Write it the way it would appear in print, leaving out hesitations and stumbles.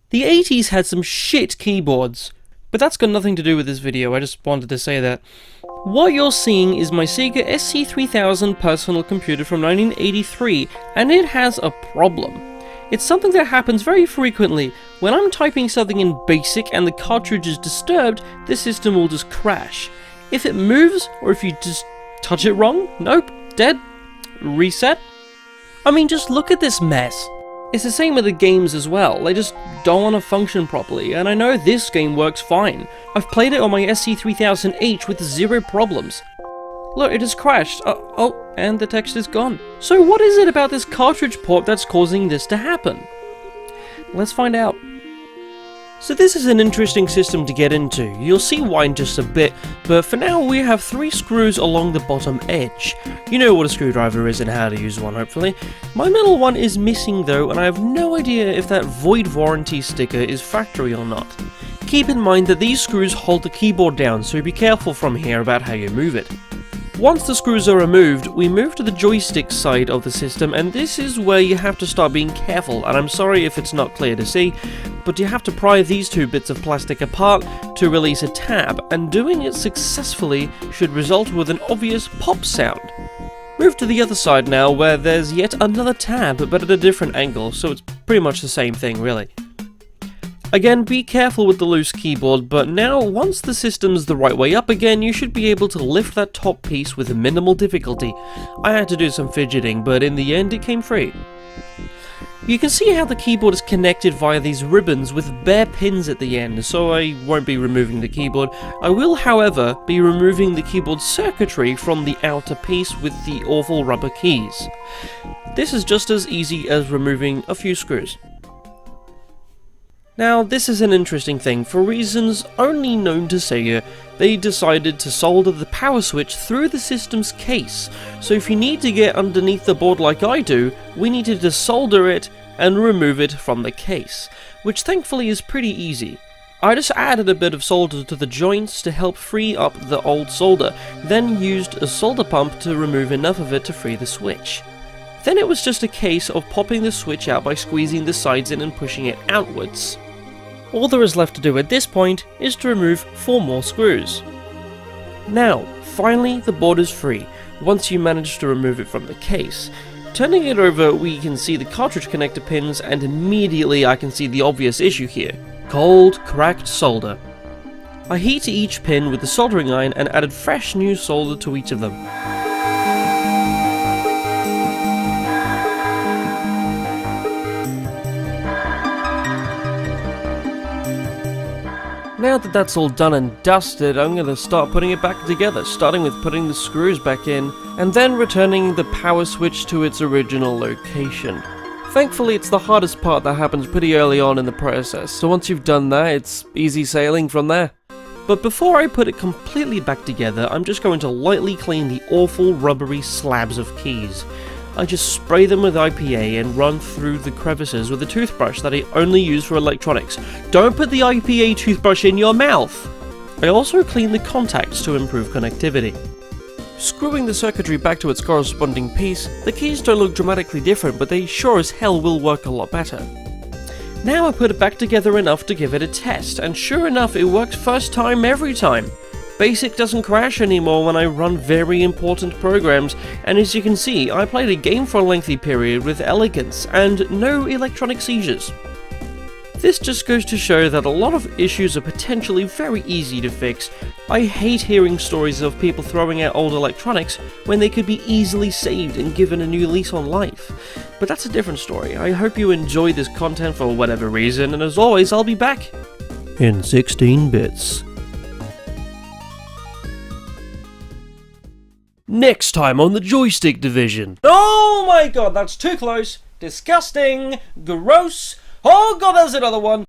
The 80s had some shit keyboards, but that's got nothing to do with this video, I just wanted to say that. What you're seeing is my Sega SC3000 personal computer from 1983, and it has a problem. It's something that happens very frequently. When I'm typing something in BASIC and the cartridge is disturbed, the system will just crash. If it moves, or if you just touch it wrong, nope, dead, reset. I mean, just look at this mess. It's the same with the games as well, they just don't want to function properly, and I know this game works fine. I've played it on my SC3000H with zero problems. Look, it has crashed. Oh, and the text is gone. So what is it about this cartridge port that's causing this to happen? Let's find out. So this is an interesting system to get into. You'll see why in just a bit, but for now we have 3 screws along the bottom edge. You know what a screwdriver is and how to use one, hopefully. My middle one is missing though, and I have no idea if that void warranty sticker is factory or not. Keep in mind that these screws hold the keyboard down, so be careful from here about how you move it. Once the screws are removed, we move to the joystick side of the system, and this is where you have to start being careful, and I'm sorry if it's not clear to see, but you have to pry these 2 bits of plastic apart to release a tab, and doing it successfully should result with an obvious pop sound. Move to the other side now, where there's yet another tab, but at a different angle, so it's pretty much the same thing really. Again, be careful with the loose keyboard, but now, once the system's the right way up again, you should be able to lift that top piece with minimal difficulty. I had to do some fidgeting, but in the end it came free. You can see how the keyboard is connected via these ribbons with bare pins at the end, so I won't be removing the keyboard. I will, however, be removing the keyboard circuitry from the outer piece with the awful rubber keys. This is just as easy as removing a few screws. Now, this is an interesting thing. For reasons only known to Sega, they decided to solder the power switch through the system's case, so if you need to get underneath the board like I do, we needed to solder it and remove it from the case, which thankfully is pretty easy. I just added a bit of solder to the joints to help free up the old solder, then used a solder pump to remove enough of it to free the switch. Then it was just a case of popping the switch out by squeezing the sides in and pushing it outwards. All there is left to do at this point is to remove 4 more screws. Now, finally the board is free, once you manage to remove it from the case. Turning it over, we can see the cartridge connector pins, and immediately I can see the obvious issue here. Cold, cracked solder. I heated each pin with the soldering iron and added fresh new solder to each of them. Now that that's all done and dusted, I'm going to start putting it back together, starting with putting the screws back in, and then returning the power switch to its original location. Thankfully, it's the hardest part that happens pretty early on in the process, so once you've done that, it's easy sailing from there. But before I put it completely back together, I'm just going to lightly clean the awful rubbery slabs of keys. I just spray them with IPA and run through the crevices with a toothbrush that I only use for electronics. Don't put the IPA toothbrush in your mouth! I also clean the contacts to improve connectivity. Screwing the circuitry back to its corresponding piece, the keys don't look dramatically different, but they sure as hell will work a lot better. Now I put it back together enough to give it a test, and sure enough it works first time every time. BASIC doesn't crash anymore when I run very important programs, and as you can see, I played a game for a lengthy period with elegance and no electronic seizures. This just goes to show that a lot of issues are potentially very easy to fix. I hate hearing stories of people throwing out old electronics when they could be easily saved and given a new lease on life. But that's a different story. I hope you enjoyed this content for whatever reason, and as always, I'll be back in 16 bits. Next time on the Joystick Division. Oh my god, that's too close. Disgusting. Gross. Oh god, there's another one.